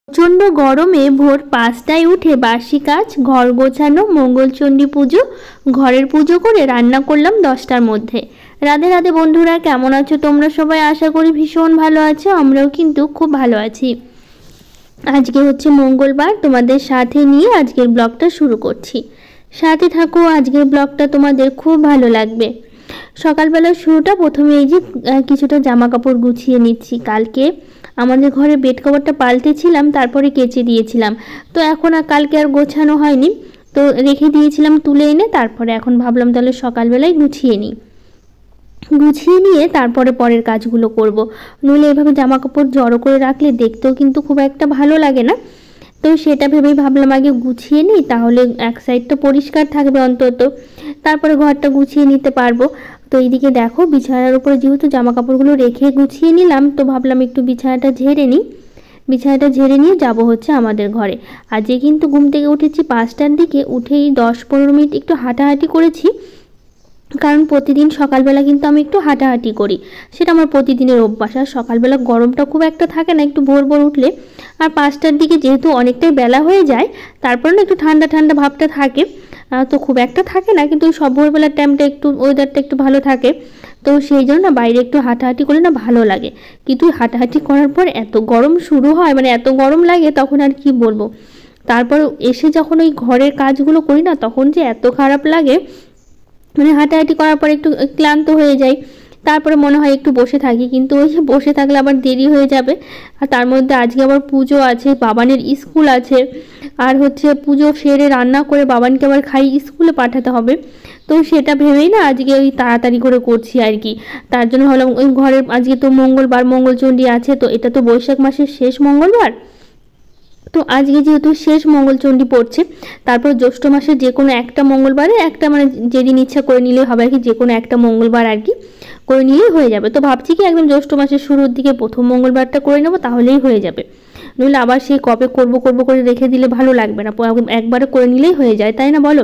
প্রচণ্ড গরমে ভোর 5টায় উঠে বাসি কাজ, ঘর গোছানো, মঙ্গলচণ্ডী পুজো, ঘরের পুজো করে রান্না করলাম 10টার মধ্যে। রাধে রাধে বন্ধুরা, কেমন আছো তোমরা সবাই? আশা করি ভীষণ ভালো আছো, আমরাও কিন্তু খুব ভালো আছি। আজকে হচ্ছে মঙ্গলবার, তোমাদের সাথে নিয়ে আজকের ব্লগটা শুরু করছি। সাথে থাকো, আজকের ব্লগটা তোমাদের খুব ভালো লাগবে। সকালবেলার শুরুটা প্রথমে এই যে কিছুটা জামা কাপড় গুছিয়ে নিচ্ছি। কালকে আমাদের ঘরে বেড কভারটা পাল্টেছিলাম, তারপরে কেচে দিয়েছিলাম, তো এখন কালকে আর গোছানো হয়নি, তো রেখে দিয়েছিলাম তুলে এনে। তারপরে এখন ভাবলাম তাহলে সকালবেলায় গুছিয়ে নিয়ে তারপরে পরের কাজগুলো করব। নইলে এভাবে জামা কাপড় জড়ো করে রাখলে দেখতেও কিন্তু খুব একটা ভালো লাগে না। তো সেটা ভেবেই ভাবলাম আগে গুছিয়ে নিই, তাহলে এক সাইডটা পরিষ্কার থাকবে অন্তত, তারপরে ঘরটা গুছিয়ে নিতে পারবো। তো এইদিকে দেখো, বিছানার উপরে যেহেতু জামা কাপড়গুলো রেখে গুছিয়ে নিলাম, তো ভাবলাম একটু বিছানাটা ঝেড়ে নিয়ে যাব হচ্ছে আমাদের ঘরে। আজকে কিন্তু ঘুম থেকে উঠেছি 5টার দিকে, উঠেই 10-15 মিনিট একটু হাঁটাহাঁটি করেছি, কারণ প্রতিদিন সকালবেলা কিন্তু আমি একটু হাঁটাহাঁটি করি, সেটা আমার প্রতিদিনের অভ্যাস। আর সকালবেলা গরমটা খুব একটা থাকে না একটু ভোর উঠলে, আর 5টার দিকে যেহেতু অনেকটাই বেলা হয়ে যায়, তারপরে না একটু ঠান্ডা ঠান্ডা ভাবটা থাকে, তো খুব একটা থাকে না, কিন্তু সব ভোরবেলার টাইমটা একটু ওয়েদারটা একটু ভালো থাকে, তো সেই জন্য না বাইরে একটু হাঁটাহাঁটি করলে না ভালো লাগে। কিন্তু হাঁটাহাঁটি করার পর এত গরম শুরু হয়, মানে এত গরম লাগে তখন আর কি বলবো। তারপর এসে যখন ওই ঘরের কাজগুলো করি না, তখন যে এত খারাপ লাগে, মানে হাঁটাহাঁটি করার পর একটু ক্লান্ত হয়ে যাই, তারপরে মনে হয় একটু বসে থাকি, কিন্তু ওই যে বসে থাকলে আবার দেরি হয়ে যাবে। আর তার মধ্যে আজকে আবার পুজো আছে, বাবানের স্কুল আছে, আর হচ্ছে পুজো সেরে রান্না করে বাবানকে আবার খাইয়ে স্কুলে পাঠাতে হবে। তো সেটা ভেবেই না আজকে ওই তাড়াতাড়ি করে করছি আর কি। তার জন্য হলাম ওই ঘরের, আজকে তো মঙ্গলবার, মঙ্গলচণ্ডী আছে, তো এটা তো বৈশাখ মাসের শেষ মঙ্গলবার, তো আজকে যেহেতু শেষ মঙ্গলচণ্ডী পড়ছে, তারপর জ্যৈষ্ঠ মাসের যে কোনো একটা মঙ্গলবারে একটা, মানে যেদিন ইচ্ছা করে নিলেই হবে আর কি, যে কোনো একটা মঙ্গলবার আর কি করে নিলেই হয়ে যাবে। তো ভাবছি কি একদম জ্যৈষ্ঠ মাসের শুরুর দিকে প্রথম মঙ্গলবারটা করে নেবো, তাহলেই হয়ে যাবে। নইলে আবার সেই কবে করবো করে রেখে দিলে ভালো লাগবে না, একবারে করে নিলেই হয়ে যায়, তাই না বলো?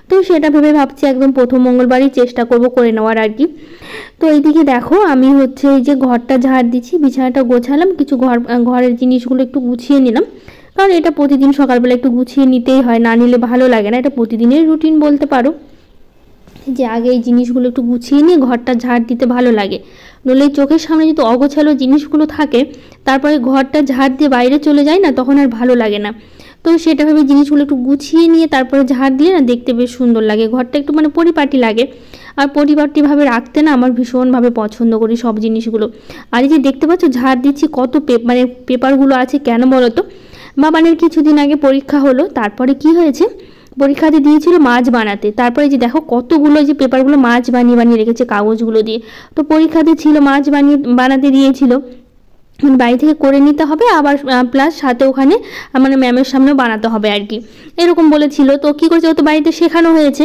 তো সেটা ভেবে ভাবছি একদম প্রথম মঙ্গলবারই চেষ্টা করব করে নেওয়ার আর কি। তো এইদিকে দেখো, আমি হচ্ছে এই যে ঘরটা ঝাড় দিচ্ছি, বিছানাটা গোছালাম, কিছু ঘরের জিনিসগুলো একটু গুছিয়ে নিলাম, কারণ এটা প্রতিদিন সকালবেলা একটু গুছিয়ে নিতেই হয়, না নিলে ভালো লাগে না, এটা প্রতিদিনের রুটিন বলতে পারো, যে আগে এই জিনিসগুলো একটু গুছিয়ে নিয়ে ঘরটা ঝাড় দিতে ভালো লাগে। নইলে চোখের সামনে যদি অগোছালো জিনিসগুলো থাকে, তারপরে ঘরটা ঝাড় দিয়ে বাইরে চলে যায় না, তখন আর ভালো লাগে না। তো সেটা ভেবে জিনিসগুলো একটু গুছিয়ে নিয়ে তারপরে ঝাড় দিলে না দেখতে বেশ সুন্দর লাগে, ঘরটা একটু মানে পরিপাটি লাগে। আর পরিপাটিভাবে রাখতে না আমার ভীষণভাবে পছন্দ করি সব জিনিসগুলো। আর এই যে দেখতে পাচ্ছ ঝাড় দিচ্ছি, কত মানে পেপারগুলো আছে, কেন বলো তো? বাবানের কিছুদিন আগে পরীক্ষা হলো, তারপরে কি হয়েছে, পরীক্ষাতে দিয়েছিল মাছ বানাতে, তারপরে যে দেখো কতগুলো যে পেপারগুলো মাছ বানিয়ে রেখেছে কাগজগুলো দিয়ে। তো পরীক্ষাতে ছিল মাছ বানাতে দিয়েছিল, বাড়ি থেকে করে নিতে হবে, আবার প্লাস সাথে ওখানে মানে ম্যামের সামনেও বানাতে হবে আর কি, এরকম বলেছিল। তো কী করেছে, ও তো বাড়িতে শেখানো হয়েছে,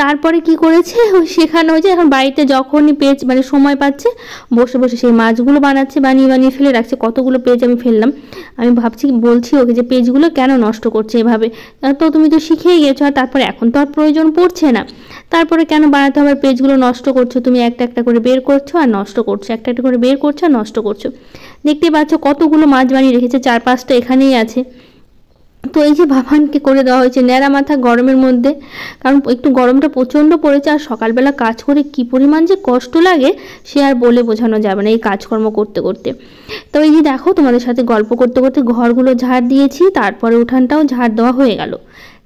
তারপরে কি করেছে, ওই শেখানো হয়েছে, এখন বাড়িতে যখনই পেজ মানে সময় পাচ্ছে বসে সেই মাছগুলো বানিয়ে ফেলে রাখছে। কতগুলো পেজ আমি ফেললাম, আমি বলছি ওকে যে পেজগুলো কেন নষ্ট করছে এভাবে, তো তুমি তো শিখেই গেছো, আর তারপরে এখন তো আর প্রয়োজন পড়ছে না, তারপরে কেন বানাতে হবে, পেজগুলো নষ্ট করছো তুমি, একটা করে বের করছো আর নষ্ট করছো, একটা করে বের করছো আর নষ্ট করছো। দেখতে পাচ্ছ কতগুলো মাছ বানিয়ে রেখেছে, 4-5টা এখানেই আছে। তো এই যে বাবানকে করে দেওয়া হয়েছে ন্যাড়া মাথা গরমের মধ্যে, কারণ একটু গরমটা প্রচণ্ড পড়েছে, আর সকালবেলা কাজ করে কি পরিমাণ যে কষ্ট লাগে সে আর বলে বোঝানো যাবে না এই কাজকর্ম করতে করতে। তো এই যে দেখো, তোমাদের সাথে গল্প করতে করতে ঘরগুলো ঝাড় দিয়েছি, তারপরে উঠানটাও ঝাড় দেওয়া হয়ে গেল।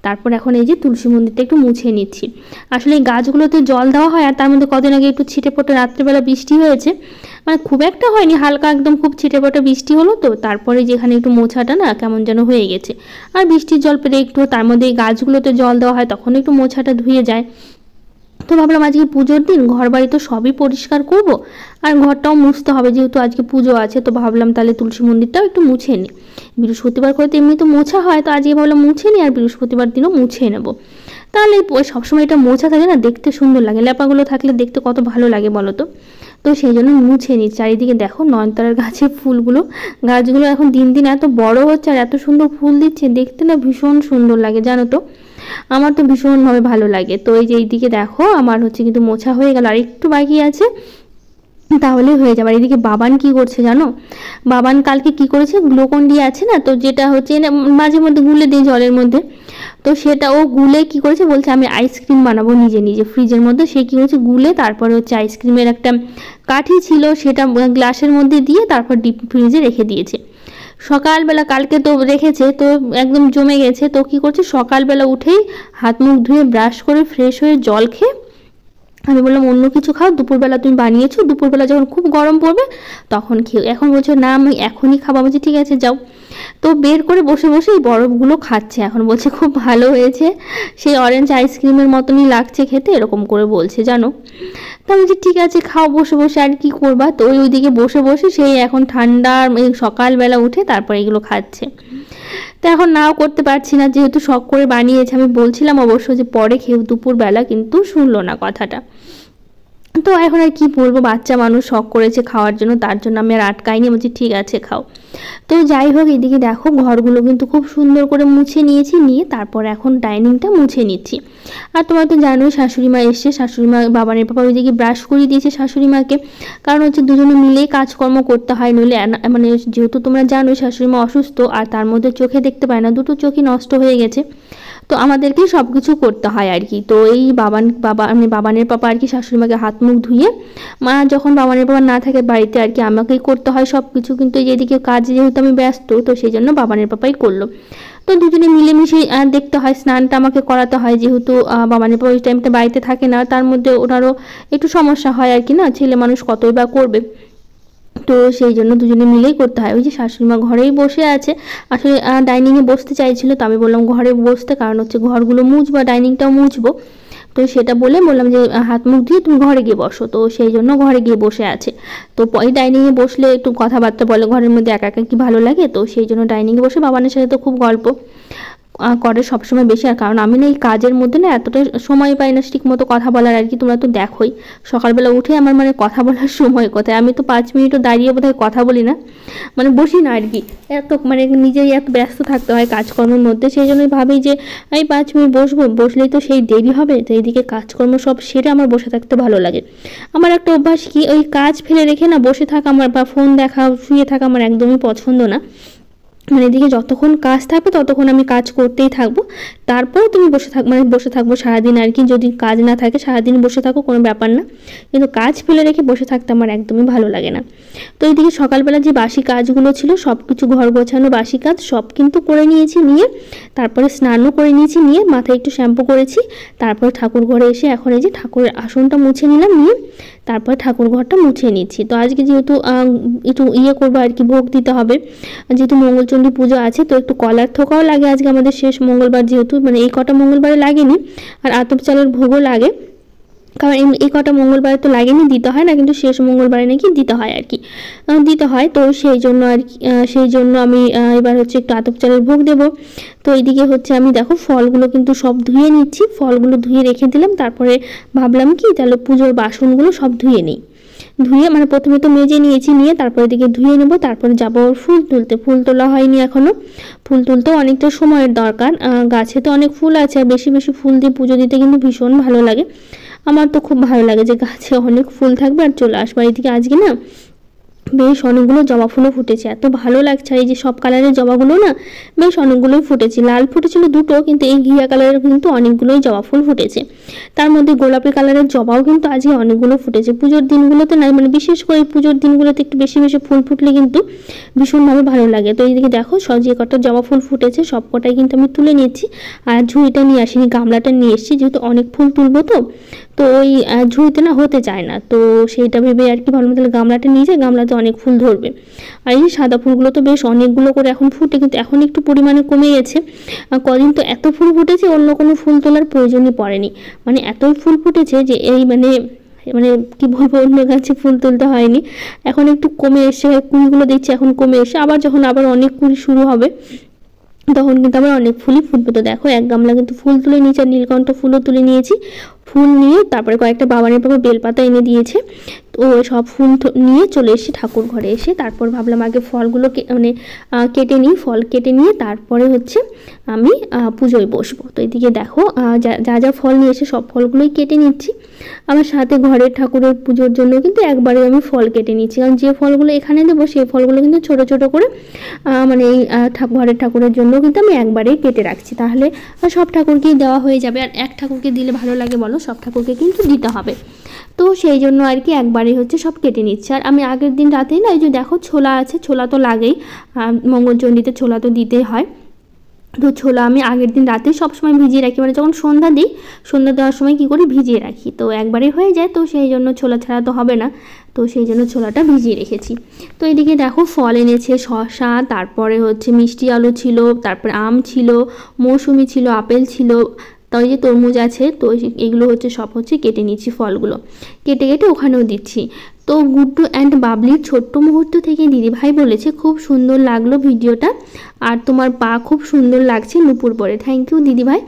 তারপর এখন এই যে তুলসী মন্দিরটা একটু মুছে নিচ্ছি। আসলে এই গাছগুলোতে জল দেওয়া হয়, আর তার মধ্যে কদিন আগে একটু ছিটেফোঁটে রাত্রেবেলা বৃষ্টি হয়েছে, মানে খুব একটা হয়নি, হালকা একদম খুব ছিটেফোঁটে বৃষ্টি হলো, তো তারপরে যেখানে একটু মোছাটা না কেমন যেন হয়ে গেছে। আর বৃষ্টির জল পেলে একটু তার মধ্যে এই গাছগুলোতে জল দেওয়া হয়, তখন একটু মোছাটা ধুয়ে যায়। তো ভাবলাম আজকে পুজোর দিন ঘর বাড়ি তো সবই পরিষ্কার করব, আর ঘরটাও মুছতে হবে যেহেতু আজকে পুজো আছে, তো ভাবলাম তাহলে তুলসী মন্দিরটাও একটু মুছে নিই। বৃহস্পতিবার করে তো এমনি তো মোছা হয়, তো আজকে ভাবলাম মুছে নিই, আর বৃহস্পতিবার দিনও মুছে নেব, তাহলে সবসময় এটা মোছা থাকে না, দেখতে সুন্দর লাগে, লেপাগুলো থাকলে দেখতে কত ভালো লাগে বলো তো। তো সেই জন্য মুছে নিই। চারিদিকে দেখো নয়নতারার গাছের গাছগুলো এখন দিন দিন এত বড় হচ্ছে, আর এত সুন্দর ফুল দিচ্ছে, দেখতে না ভীষণ সুন্দর লাগে জানো তো, আমার তো ভীষণভাবে ভালো লাগে। তো এই যে এইদিকে দেখো আমার হচ্ছে কিন্তু মোছা হয়ে গেল, আর একটু বাকি আছে, তাহলে হয়ে যাবে। আর এদিকে বাবান কি করছে জানো, বাবান কালকে কি করেছে, গ্লুকন-ডি আছে না, তো যেটা হচ্ছে মাঝে মধ্যে গুলে দিই জলের মধ্যে, তো সেটা ও গুলে কি করেছে, বলছে আমি আইসক্রিম বানাবো নিজে নিজে ফ্রিজের মধ্যে। সে কি করেছে, গুলে তারপরে হচ্ছে আইসক্রিমের একটা কাঠি ছিল সেটা গ্লাসের মধ্যে দিয়ে তারপর ডিপ ফ্রিজে রেখে দিয়েছে। সকালবেলা কালকে তো রেখেছে, তো একদম জমে গেছে, তো কি করছে সকালবেলা উঠেই হাত মুখ ধুয়ে ব্রাশ করে ফ্রেশ হয়ে জল খেয়ে, আমি বললাম অন্য কিছু খাও, দুপুরবেলা তুমি বানিয়েছো, দুপুরবেলা যখন খুব গরম পড়বে তখন খেও। এখন বলছো না আমি এখনই খাবো। বলছি ঠিক আছে যাও। তো বের করে বসে বসে এই বরফগুলো খাচ্ছে। এখন বলছে খুব ভালো হয়েছে, সেই অরেঞ্জ আইসক্রিমের মতনই লাগছে খেতে, এরকম করে বলছে জানো। তো আমি বলছি ঠিক আছে খাও বসে বসে, আর কি করবা। তো ওইদিকে বসে বসে সেই এখন ঠান্ডার সকালবেলা উঠে তারপর এগুলো খাচ্ছে। তো এখন নাও করতে পারছি না, যেহেতু শখ করে বানিয়েছে। আমি বলছিলাম অবশ্য যে পরে খেয়ে দুপুরবেলা, কিন্তু শুনলো না কথাটা। তো এখন আর কি বলবো, বাচ্চা মানুষ শখ করেছে খাওয়ার জন্য, তার জন্য আমি আর আটকাইনি, বলছি ঠিক আছে খাও। তো যাই হোক, এদিকে দেখো ঘরগুলো কিন্তু খুব সুন্দর করে মুছে নিয়েছি, নিয়ে তারপর এখন ডাইনিংটা মুছে নিচ্ছি। আর তোমরা তো জানোই শাশুড়ি মা এসছে, শাশুড়ি মা বাবানের পাপা ওইদিকে ব্রাশ করিয়ে দিয়েছে শাশুড়ি মাকে, কারণ হচ্ছে দুজনে মিলেই কাজকর্ম করতে হয়, নইলে মানে যেহেতু তোমরা জানোই শাশুড়ি মা অসুস্থ, আর তার মধ্যে চোখে দেখতে পায় না, দুটো চোখই নষ্ট হয়ে গেছে, তো আমাদেরকেই সব কিছু করতে হয় আর কি। তো এই বাবানের পাপা আর কি শাশুড়ি মাকে হাত মুখ ধুয়ে, মা যখন বাবানের পাপা না থাকে বাড়িতে আর কি আমাকেই করতে হয় সব কিছু, কিন্তু এদিকে কাজে যেহেতু আমি ব্যস্ত, তো সেই জন্য বাবানের পাপাই করলো। তো দুজনে মিলেমিশে দেখতে হয়, স্নানটা আমাকে করাতে হয়, যেহেতু বাবানের পাপা ওই টাইমটা বাড়িতে থাকে না, তার মধ্যে ওনারও একটু সমস্যা হয় আর কি, না ছেলে মানুষ কতই বা করবে, তো সেই জন্য দুজনে মিলেই করতে হয়। ওই যে শাশুড়ি মা ঘরেই বসে আছে, আসলে ডাইনিংয়ে বসতে চাইছিল, তো আমি বললাম ঘরে বসতে, কারণ হচ্ছে ঘরগুলো মুছবো, ডাইনিংটাও মুছবো, তো সেটা বললাম যে হাত মুখ দিয়ে তুমি ঘরে গিয়ে বসো, তো সেই জন্য ঘরে গিয়ে বসে আছে। তো এই ডাইনিংয়ে বসলে একটু কথাবার্তা বলে, ঘরের মধ্যে একা একা কি ভালো লাগে, তো সেই জন্য ডাইনিংয়ে বসে বাবানের সাথে তো খুব গল্প করে সবসময় বেশি। আর কারণ আমি না এই কাজের মধ্যে না এতটা সময় পাই না ঠিক মতো কথা বলার আর কি, তোমরা তো দেখোই সকালবেলা উঠে আমার মানে কথা বলার সময় কোথায়, আমি তো 5 মিনিটও দাঁড়িয়ে বোধহয় কথা বলি না, মানে বসি না আর কি, এত মানে নিজেই এত ব্যস্ত থাকতে হয় কাজকর্মের মধ্যে, সেই জন্যই ভাবি যে এই 5 মিনিট বসবো, বসলেই তো সেই দেরি হবে, তো এইদিকে কাজকর্ম সব সেরে আমার বসে থাকতে ভালো লাগে। আমার একটা অভ্যাস কি, ওই কাজ ফেলে রেখে না বসে থাকা আমার, বা ফোন দেখা শুয়ে থাকা আমার একদমই পছন্দ না। মানে এদিকে যতক্ষণ কাজ থাকবে ততক্ষণ আমি কাজ করতেই থাকবো, তারপরে তুমি বসে থাকবো সারাদিন আর কি, যদি কাজ না থাকে সারাদিন বসে থাকো কোনো ব্যাপার না, কিন্তু কাজ ফেলে রেখে বসে থাকতে আমার একদমই ভালো লাগে না। তো এইদিকে সকালবেলা যে বাসি কাজগুলো ছিল সব কিছু, ঘর গোছানো বাসি কাজ সব কিন্তু করে নিয়েছি, নিয়ে তারপরে স্নানও করে নিয়েছি, নিয়ে মাথায় একটু শ্যাম্পু করেছি, তারপরে ঠাকুর ঘরে এসে এখন এই যে ঠাকুরের আসনটা মুছে নিলাম, নিয়ে তারপর ঠাকুর ঘরটা মুছে নিচ্ছি। তো আজকে যেহেতু একটু করবো আর কি, ভোগ দিতে হবে, যেহেতু মঙ্গলচণ্ডী পুজো আছে, তো একটু কলার থোকাও লাগে আজকে আমাদের শেষ মঙ্গলবার, যেহেতু মানে এই কটা মঙ্গলবারে লাগেনি, আর আতপ চালের ভোগও লাগে, কারণ এই কটা মঙ্গলবারে তো লাগেনি, দিতে হয় না, কিন্তু শেষ মঙ্গলবারে নাকি দিতে হয় আর কি, দিতে হয়। তো সেই জন্য আর কি, সেই জন্য আমি এবার হচ্ছে একটু আতপ চালের ভোগ দেবো। তো এইদিকে হচ্ছে আমি দেখো ফলগুলো কিন্তু সব ধুয়ে নিচ্ছি, ফলগুলো ধুয়ে রেখে দিলাম, তারপরে ভাবলাম কি তাহলে পুজোর বাসনগুলো সব ধুয়ে নিই, ধুয়ে মানে প্রথমে তো মেজে নিয়েছি, নিয়ে তারপরে এদিকে ধুয়ে নেবো, তারপরে যাবো ফুল তুলতে। ফুল তোলা হয়নি এখনো, ফুল তুলতেও অনেকটা সময়ের দরকার, গাছে তো অনেক ফুল আছে, আর বেশি বেশি ফুল দিয়ে পুজো দিতে কিন্তু ভীষণ ভালো লাগে, আমার তো খুব ভালো লাগে যে গাছে অনেক ফুল থাকবে আর চলে আসবো। এদিকে আজকে না বেশ অনেকগুলো জবা ফুলও ফুটেছে, এত ভালো লাগছে, আর এই যে সব কালারের জবাগুলো না বেশ অনেকগুলোই ফুটেছে, লাল ফুটেছিল দুটো, কিন্তু এই ঘিয়া কালারের কিন্তু অনেকগুলোই জবা ফুল ফুটেছে, তার মধ্যে গোলাপি কালারের জবাও কিন্তু আজকে অনেকগুলো ফুটেছে। পুজোর দিনগুলোতে নাই, মানে বিশেষ করে পুজোর দিনগুলোতে একটু বেশি বেশি ফুল ফুটলে কিন্তু ভীষণভাবে ভালো লাগে। তো এইদিকে দেখো যে কটা জবা ফুল ফুটেছে সব কটাই কিন্তু আমি তুলে নিচ্ছি, আর ঝুড়িটা নিয়ে আসিনি, গামলাটা নিয়ে এসেছি, যেহেতু অনেক ফুল তুলবো, তো ওই ঝুড়িতে না হতে চায় না, তো সেইটা ভেবে আর কি ভালো, তাহলে গামলাটা নিয়ে যায়, গামলাতে অনেক ফুল ধরবে। আর এই সাদা ফুলগুলো তো বেশ অনেকগুলো করে এখন ফুটে, কিন্তু এখন একটু পরিমাণে কমে গেছে, কদিন তো এত ফুল ফুটেছে অন্য কোনো ফুল তোলার প্রয়োজনই পড়েনি, মানে এতই ফুল ফুটেছে যে এই মানে কি বলবো, অন্য গাছে ফুল তুলতে হয়নি, এখন একটু কমে এসে কুড়িগুলো দেখছি এখন কমে এসে, যখন আবার অনেক কুড়ি শুরু হবে তখন কিন্তু আবার অনেক ফুলই ফুটবে। তো দেখো এক গামলা কিন্তু ফুল তুলে নিয়েছি, আর নীলকণ্ঠ ফুলও তুলে নিয়েছি, ফুল নিয়ে তারপরে কয়েকটা বাবানের পাপা বেলপাতা এনে দিয়েছে, তো তো সব ফুল নিয়ে চলে এসে ঠাকুর ঘরে এসে তারপর ভাবলাম আগে ফলগুলো মানে কেটে নিই, ফল কেটে নিয়ে তারপরে হচ্ছে আমি পুজোয় বসবো। তো এদিকে দেখো যা যা ফল নিয়ে এসে সব ফলগুলোই কেটে নিচ্ছি। আমার সাথে ঘরের ঠাকুরের পুজোর জন্য কিন্তু একবারে আমি ফল কেটে নিচ্ছি, কারণ যে ফলগুলো এখানে দেবো সেই ফলগুলো কিন্তু ছোট ছোট করে মানে এই ঘরের ঠাকুরের জন্য কিন্তু আমি একবারেই কেটে রাখছি, তাহলে সব ঠাকুরকেই দেওয়া হয়ে যাবে। আর এক ঠাকুরকে দিলে ভালো লাগে বলো, সব ঠাকুরকে কিন্তু দিতে হবে। তো সেই জন্য আর কি একবারে হচ্ছে সব কেটে নিচ্ছে। আর আমি আগের দিন রাতেই না, এই যে দেখো ছোলা আছে, ছোলা তো লাগেই, মঙ্গলচণ্ডীতে ছোলা তো দিতেই হয়। তো ছোলা আমি আগের দিন রাতে সবসময় ভিজিয়ে রাখি, মানে যখন সন্ধ্যা দিই, সন্ধ্যা দেওয়ার সময় কী করে ভিজিয়ে রাখি, তো একবারে হয়ে যায়। তো সেই জন্য ছোলা ছাড়া তো হবে না, তো সেই জন্য ছোলাটা ভিজিয়ে রেখেছি। তো এদিকে দেখো ফল এনেছে, শসা, তারপরে হচ্ছে মিষ্টি আলু ছিল, তারপরে আম ছিল, মৌসুমি ছিল, আপেল ছিল, তো এই যে তরমুজ আছে। তো এগুলো হচ্ছে সব হচ্ছে কেটে নিচ্ছি, ফলগুলো কেটে কেটে ওখানেও দিচ্ছি। তো গুড্ডু অ্যান্ড বাবলির ছোট্ট মুহূর্ত থেকে দিদিভাই বলেছে খুব সুন্দর লাগলো ভিডিওটা, আর তোমার পা খুব সুন্দর লাগছে নূপুর পরে। থ্যাংক ইউ দিদিভাই,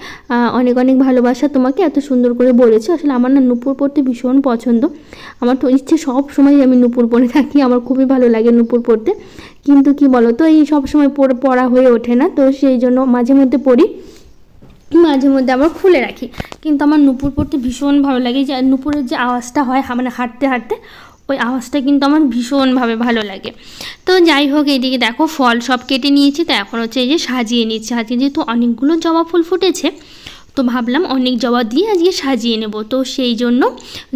অনেক অনেক ভালোবাসা তোমাকে, এত সুন্দর করে বলেছো। আসলে আমার না নূপুর পরতে ভীষণ পছন্দ, আমার তো ইচ্ছে সব সময় আমি নূপুর পরে থাকি, আমার খুবই ভালো লাগে নূপুর পরতে। কিন্তু কি বলো তো, এই সব সময় পরা হয়ে ওঠে না, তো সেই জন্য মাঝে মধ্যে পরি, মাঝে মধ্যে আবার খুলে রাখি। কিন্তু আমার নূপুর পরতে ভীষণ ভালো লাগে, যে নূপুরের যে আওয়াজটা হয় মানে হাঁটতে হাঁটতে, ওই আওয়াজটা কিন্তু আমার ভীষণভাবে ভালো লাগে। তো যাই হোক, এইদিকে দেখো ফল সব কেটে নিয়েছি, তো এখন হচ্ছে এই যে সাজিয়ে নিচ্ছি। আজকে যেহেতু অনেকগুলো জবা ফুল ফুটেছে, তো ভাবলাম অনেক জবা দিয়ে আজকে সাজিয়ে নেব। তো সেই জন্য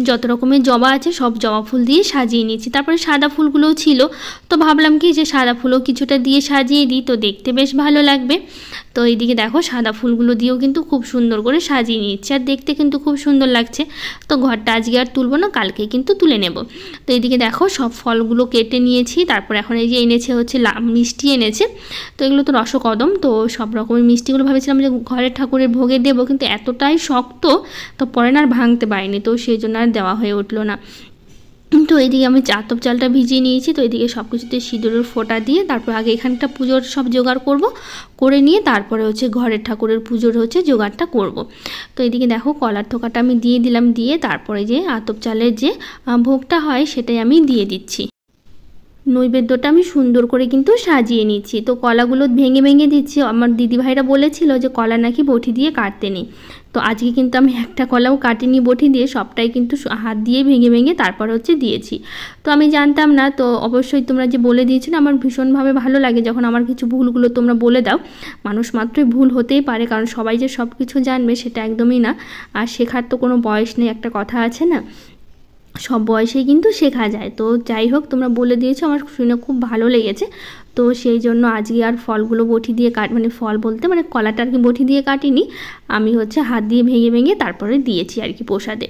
যত রকমের জবা আছে সব জবা ফুল দিয়ে সাজিয়ে নিয়েছি। তারপরে সাদা ফুলগুলোও ছিল, তো ভাবলাম কি যে সাদা ফুলও কিছুটা দিয়ে সাজিয়ে দিই, তো দেখতে বেশ ভালো লাগবে। তো এইদিকে দেখো সাদা ফুলগুলো দিয়েও কিন্তু খুব সুন্দর করে সাজিয়ে নিচ্ছি, আর দেখতে কিন্তু খুব সুন্দর লাগছে। তো ঘরটা আজকে আর তুলবো না, কালকে কিন্তু তুলে নেব। তো এইদিকে দেখো সব ফলগুলো কেটে নিয়েছি। তারপর এখন এই যে এনেছে হচ্ছে মিষ্টি এনেছে, তো এগুলো তো রসকদম, তো সব রকমের মিষ্টিগুলো ভেবেছিলাম যে ঘরের ঠাকুরের ভোগে দেবো, কিন্তু এতটাই শক্ত তো পরে না আর ভাঙতে পারিনি, তো সেই জন্য আর দেওয়া হয়ে উঠলো না। তো এইদিকে আমি আতপ চালটা ভিজিয়ে নিয়েছি, তো এইদিকে সব কিছুতে সিঁদুরের ফোঁটা দিয়ে তারপর আগে এখানটা পুজোর সব জোগাড় করে নিয়ে তারপরে হচ্ছে ঘরের ঠাকুরের পুজোর হচ্ছে জোগাড়টা করব। তো এইদিকে দেখো কলার থোকাটা আমি দিয়ে দিলাম, দিয়ে তারপরে যে আতপ চালের যে ভোগটা হয় সেটাই আমি দিয়ে দিচ্ছি। নৈবেদ্যটা আমি সুন্দর করে কিন্তু সাজিয়ে নিচ্ছি। তো কলাগুলো ভেঙে ভেঙে দিচ্ছি, আমার দিদিভাইরা বলেছিল যে কলা নাকি বটি দিয়ে কাটতে নেই, তো আজকে কিন্তু আমি একটা কলাও কাটিনি বটি দিয়ে, সবটাই কিন্তু হাত দিয়ে ভেঙে ভেঙে তারপর হচ্ছে দিয়েছি। তো আমি জানতাম না, তো অবশ্যই তোমরা যে বলে দিয়েছো না, আমার ভীষণভাবে ভালো লাগে যখন আমার কিছু ভুলগুলো তোমরা বলে দাও। মানুষ মাত্রই ভুল হতেই পারে, কারণ সবাই যে সব কিছু জানবে সেটা একদমই না, আর শেখার তো কোনো বয়স নেই, একটা কথা আছে না, সব বয়সেই কিন্তু শেখা যায়। তো যাই হোক, তোমরা বলে দিয়েছো, আমার শুনে খুব ভালো লেগেছে। তো সেই জন্য আজকে আর ফলগুলো বটি দিয়ে মানে ফল বলতে মানে কলাটা আর কি বটি দিয়ে কাটিনি, আমি হচ্ছে হাত দিয়ে ভেঙে ভেঙে তারপরে দিয়েছি আর কি প্রসাদে।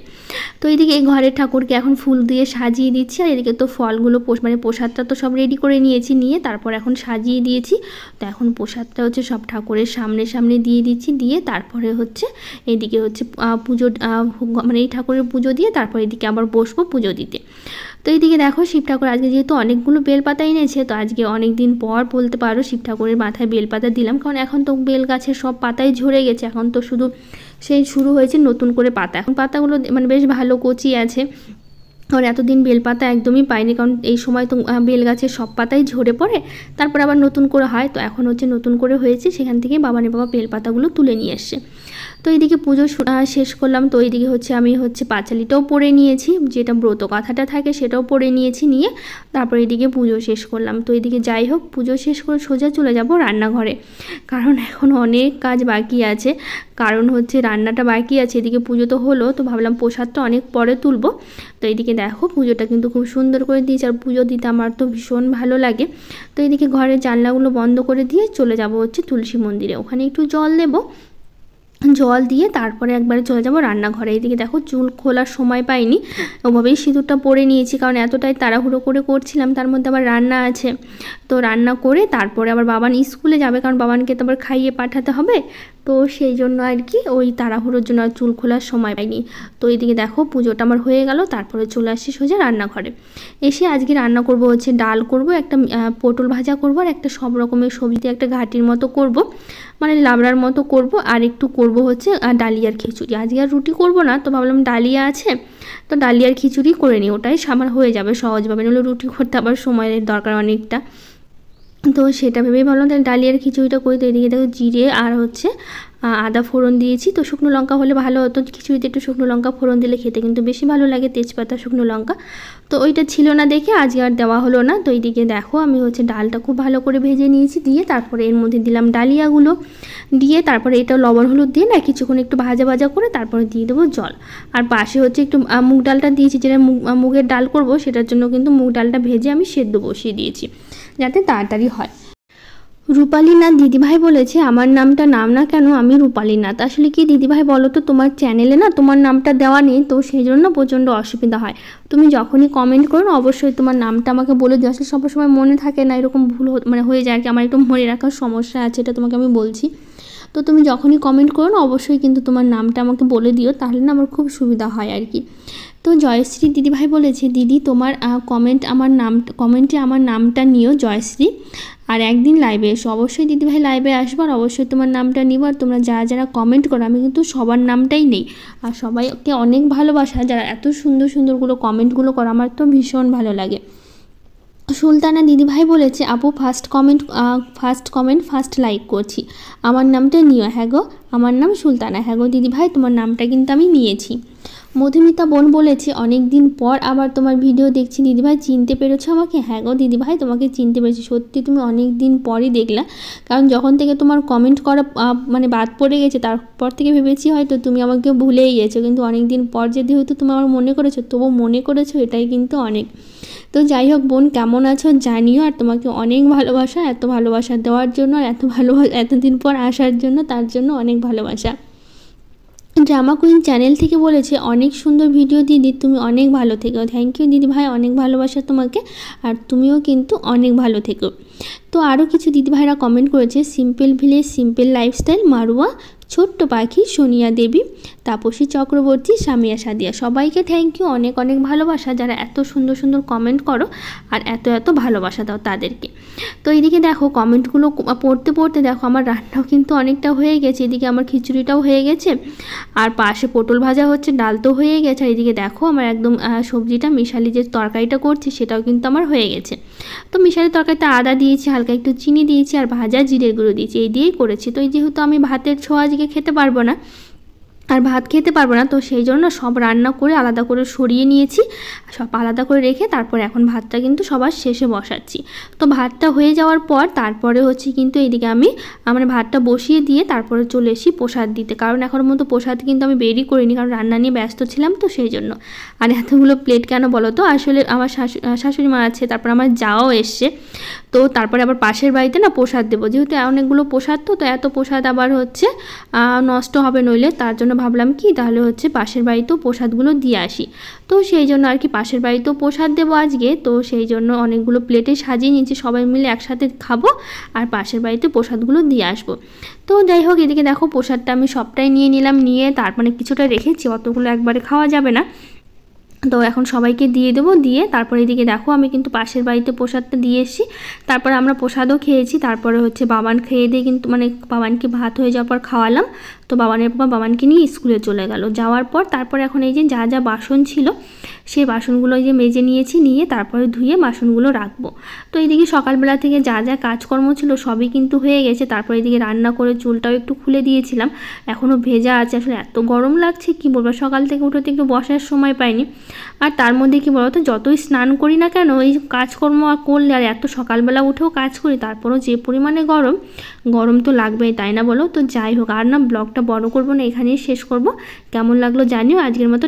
তো এইদিকে এই ঘরের ঠাকুরকে এখন ফুল দিয়ে সাজিয়ে দিচ্ছি, আর এদিকে তো ফলগুলো মানে প্রসাদটা তো সব রেডি করে নিয়েছি, নিয়ে তারপর এখন সাজিয়ে দিয়েছি। তো এখন প্রসাদটা হচ্ছে সব ঠাকুরের সামনে সামনে দিয়ে দিচ্ছি, দিয়ে তারপরে হচ্ছে এদিকে হচ্ছে পুজো মানে এই ঠাকুরের পুজো দিয়ে তারপর এদিকে আবার বসবো পুজো দিতে। তো এইদিকে দেখো শিব ঠাকুর আজকে যেহেতু অনেকগুলো বেলপাতা এনেছে, তো আজকে অনেক দিন পর বলতে পারো শিব ঠাকুরের মাথায় বেলপাতা দিলাম, কারণ এখন তো বেল গাছের সব পাতাই ঝরে গেছে, এখন তো শুধু সেই শুরু হয়েছে নতুন করে পাতা, এখন পাতাগুলো মানে বেশ ভালো কচি আছে, কারণ এতদিন বেলপাতা একদমই পাইনি, কারণ এই সময় তো বেল গাছের সব পাতাই ঝরে পড়ে, তারপর আবার নতুন করে হয়। তো এখন হচ্ছে নতুন করে হয়েছে, সেখান থেকে বাবানের বাবা বেলপাতাগুলো তুলে নিয়ে এসছে। তো এইদিকে পুজো শেষ করলাম। তো এইদিকে হচ্ছে আমি হচ্ছে পাঁচালিটাও পড়ে নিয়েছি, যেটা ব্রত কথাটা থাকে সেটাও পড়ে নিয়েছি, নিয়ে তারপর এইদিকে পুজো শেষ করলাম। তো এইদিকে যাই হোক, পুজো শেষ করে সোজা চলে যাব রান্নাঘরে, কারণ এখন অনেক কাজ বাকি আছে, কারণ হচ্ছে রান্নাটা বাকি আছে, এদিকে পুজো তো হলো, তো ভাবলাম প্রসাদটা অনেক পরে তুলবো। তো এইদিকে দেখো পুজোটা কিন্তু খুব সুন্দর করে দিয়েছে, আর পুজো দিতে আমার তো ভীষণ ভালো লাগে। তো এইদিকে ঘরের জানলাগুলো বন্ধ করে দিয়ে চলে যাব হচ্ছে তুলসী মন্দিরে, ওখানে একটু জল দেবো, জল দিয়ে তারপরে একবারে চলে যাব রান্নাঘরে। এইদিকে দেখো চুল খোলার সময় পাইনি, ওভাবেই সিঁদুরটা পরে নিয়েছি, কারণ এতটাই তাড়াহুড়ো করে করছিলাম, তার মধ্যে আবার রান্না আছে। তো রান্না করে তারপরে আবার বাবান স্কুলে যাবে, কারণ বাবানকে তো আবার খাইয়ে পাঠাতে হবে, তো সেই জন্য আর কি ওই তাড়াহুড়োর জন্য আর চুল খোলার সময় পাইনি। তো এইদিকে দেখো পুজোটা আমার হয়ে গেল, তারপরে চলে আসছি সোজা রান্নাঘরে। এসে আজকে রান্না করব হচ্ছে ডাল করব, একটা পটল ভাজা করব, আর একটা সব রকমের সবজি একটা ঘাটির মতো করব, মানে লাবড়ার মতো করব, আর একটু করব হচ্ছে ডালিয়ার খিচুড়ি। আজকে আর রুটি করব না, তো ভাবলাম ডালিয়া আছে তো ডালিয়ার খিচুড়ি করে নিই, ওটাই আমার হয়ে যাবে সহজভাবে, নাহলে রুটি করতে আবার সময়ের দরকার অনেকটা। তো সেটা ভেবেই ভাবলাম তাহলে ডালিয়ার খিচুড়িটা করে। তো এদিকে দেখো জিরে আর হচ্ছে আদা ফোড়ন দিয়েছি। তো শুকনো লঙ্কা হলে ভালো হতো, খিচুড়িতে একটু শুকনো লঙ্কা ফোড়ন দিলে খেতে কিন্তু বেশি ভালো লাগে, তেজপাতা শুকনো লঙ্কা। তো ওইটা ছিল না দেখে আজকে আর দেওয়া হলো না। তো এইদিকে দেখো আমি হচ্ছে ডালটা খুব ভালো করে ভেজে নিয়েছি, দিয়ে তারপরে এর মধ্যে দিলাম ডালিয়াগুলো, দিয়ে তারপরে এটা লবণ হলুদ দিয়ে না কিছুক্ষণ একটু ভাজা ভাজা করে তারপরে দিয়ে দেবো জল। আর পাশে হচ্ছে একটু মুগ ডালটা দিয়েছি, যেটা মুগের ডাল করব সেটার জন্য কিন্তু মুগ ডালটা ভেজে আমি সেদ্ধ বসিয়ে দিয়েছি যাতে তাড়াতাড়ি হয়। রূপালী নাথ দিদিভাই বলেছে আমার নামটা নাম না কেন, আমি রূপালী নাথ। আসলে কি দিদিভাই বলো তো, তোমার চ্যানেলে না তোমার নামটা দেওয়া নেই, তো সেই জন্য প্রচণ্ড অসুবিধা হয়। তুমি যখনই কমেন্ট করো অবশ্যই তোমার নামটা আমাকে বলে দিও। আসলে সবসময় মনে থাকে না, এরকম ভুল মানে হয়ে যায় আর কি, আমার একটু মনে রাখার সমস্যা আছে, এটা তোমাকে আমি বলছি। তো তুমি যখনই কমেন্ট করো না অবশ্যই কিন্তু তোমার নামটা আমাকে বলে দিও, তাহলে না আমার খুব সুবিধা হয় আর কি। তো জয়শ্রী দিদিভাই বলেছে দিদি তোমার কমেন্টে আমার নামটা নিও জয়শ্রী, আর একদিন লাইভে এসো। অবশ্যই দিদিভাই লাইভে আসবো, আর অবশ্যই তোমার নামটা নিব। আর তোমরা যারা কমেন্ট করো আমি কিন্তু সবার নামটাই নেই, আর সবাইকে অনেক ভালোবাসা, যারা এত সুন্দর সুন্দরগুলো কমেন্টগুলো করো আমার তো ভীষণ ভালো লাগে। সুলতানা দিদিভাই বলেছে আপু ফার্স্ট কমেন্ট ফার্স্ট লাইক করছি, আমার নামটা নিও। হ্যাঁ গো, আমার নাম সুলতানা। হ্যাঁ গো দিদিভাই, তোমার নামটা কিন্তু আমি নিয়েছি। মধুমিতা বোন বলেছে অনেক দিন পর আবার তোমার ভিডিও দেখছি দিদিভাই, চিনতে পেরেছো আমাকে? হ্যাঁ গো দিদিভাই, তোমাকে চিনতে পেরেছি। সত্যি তুমি অনেক দিন পরই দেখলা, কারণ যখন থেকে তোমার কমেন্ট করা মানে বাদ পড়ে গেছে তারপর থেকে ভেবেছি হয়তো তুমি আমাকে ভুলেই গেছো, কিন্তু অনেক দিন পর যদি হয়তো তুমি আমার মনে করেছো, তবু মনে করেছো, এটাই কিন্তু অনেক। তো যাই হোক বোন, কেমন আছো জানিও, আর তোমাকে অনেক ভালোবাসা, এত ভালোবাসা দেওয়ার জন্য, আর এতদিন পর আসার জন্য, তার জন্য অনেক ভালোবাসা। ড্রামা কুইন চ্যানেল থেকে বলেছে অনেক সুন্দর ভিডিও দিদি, তুমি অনেক ভালো থেকো। থ্যাংক ইউ দিদি ভাই, অনেক ভালোবাসা তোমাকে, আর তুমিও কিন্তু অনেক ভালো থেকো। তো আরও কিছু দিদিভাইরা কমেন্ট করেছে, সিম্পল ভিলেজ সিম্পল লাইফস্টাইল, মারুয়া, ছোট্ট পাখি, সোনিয়া দেবী, তাপসী চক্রবর্তী, সামিয়া সাদিয়া, সবাইকে থ্যাংক ইউ, অনেক অনেক ভালোবাসা যারা এত সুন্দর সুন্দর কমেন্ট করো আর এত এত ভালোবাসা দাও তাদেরকে। তো এইদিকে দেখো কমেন্টগুলো পড়তে পড়তে দেখো আমার রান্নাও কিন্তু অনেকটা হয়ে গেছে, এদিকে আমার খিচুড়িটাও হয়ে গেছে, আর পাশে পটল ভাজা হচ্ছে, ডাল তো হয়ে গেছে, আর এদিকে দেখো আমার একদম সবজিটা মিশালি যে তরকারিটা করছি সেটাও কিন্তু আমার হয়ে গেছে। তো মিশালি তরকারিতে আদা দিয়েছি, হালকা একটু চিনি দিয়েছি, আর ভাজা জিরের গুঁড়ো দিয়েছি, এই দিয়েই করেছি। তো এই যেহেতু আমি ভাতের ছোঁয়া আজকে খেতে পারবো না, আর ভাত খেতে পারবো না, তো সেই জন্য সব রান্না করে আলাদা করে সরিয়ে নিয়েছি, সব আলাদা করে রেখে তারপরে এখন ভাতটা কিন্তু সবার শেষে বসাচ্ছি। তো ভাতটা হয়ে যাওয়ার পর তারপরে হচ্ছে কিন্তু এইদিকে আমি আমার ভাতটা বসিয়ে দিয়ে তারপরে চলে এসি প্রসাদ দিতে, কারণ এখনের মতো প্রসাদ কিন্তু আমি বেরই করিনি, কারণ রান্না নিয়ে ব্যস্ত ছিলাম, তো সেই জন্য। আর এতগুলো প্লেট কেন বলো তো, আসলে আমার শাশুড়ি মা আছে, তারপর আমার যাও এসছে, তো তারপরে আবার পাশের বাড়িতে না প্রসাদ দেবো, যেহেতু অনেকগুলো প্রসাদ, তো এত প্রসাদ আবার হচ্ছে নষ্ট হবে নইলে, তার জন্য ভাবলাম কি তাহলে হচ্ছে পাশের বাড়িতেও প্রসাদগুলো দিয়ে আসি। তো সেই জন্য আর কি পাশের বাড়িতেও প্রসাদ দেবো আজকে, তো সেই জন্য অনেকগুলো প্লেটে সাজিয়ে নিয়েছি, সবাই মিলে একসাথে খাবো, আর পাশের বাড়িতে প্রসাদগুলো দিয়ে আসবো। তো যাই হোক এদিকে দেখো প্রসাদটা আমি সবটাই নিয়ে নিলাম, নিয়ে তারপরে কিছুটা রেখেছি, অতগুলো একবারে খাওয়া যাবে না, তো এখন সবাইকে দিয়ে দেবো। দিয়ে তারপরে এদিকে দেখো আমি কিন্তু পাশের বাড়িতে প্রসাদটা দিয়ে এসেছি, তারপরে আমরা প্রসাদও খেয়েছি, তারপরে হচ্ছে বাবান খেয়ে দিয়ে কিন্তু মানে বাবানকে ভাত হয়ে যাওয়ার পর খাওয়ালাম, তো বাবানের বাবা বাবানকে নিয়ে স্কুলে চলে গেল। যাওয়ার পর তারপরে এখন এই যে যা যা বাসন ছিল সেই বাসনগুলো যে মেজে নিয়েছি, নিয়ে তারপরে ধুয়ে বাসনগুলো রাখবো। তো এইদিকে সকালবেলা থেকে যা যা কাজকর্ম ছিল সবই কিন্তু হয়ে গেছে, তারপরে এদিকে রান্না করে চুলটাও একটু খুলে দিয়েছিলাম, এখনও ভেজা আছে, আসলে এত গরম লাগছে কি বলবো, সকাল থেকে উঠোতে একটু বসার সময় পাইনি। আর তার মধ্যে কি বলতো, যতই স্নান করি না কেন এই কাজকর্ম করলে, আর এত সকালবেলা উঠেও কাজ করি, তারপরেও যে পরিমাণে গরম তো লাগবেই, তাই না বলো? তো যাই হোক, আর না ব্লগটা বড় করবো না, এখানেই শেষ করব। কেমন লাগলো জানিও, আজকের মতো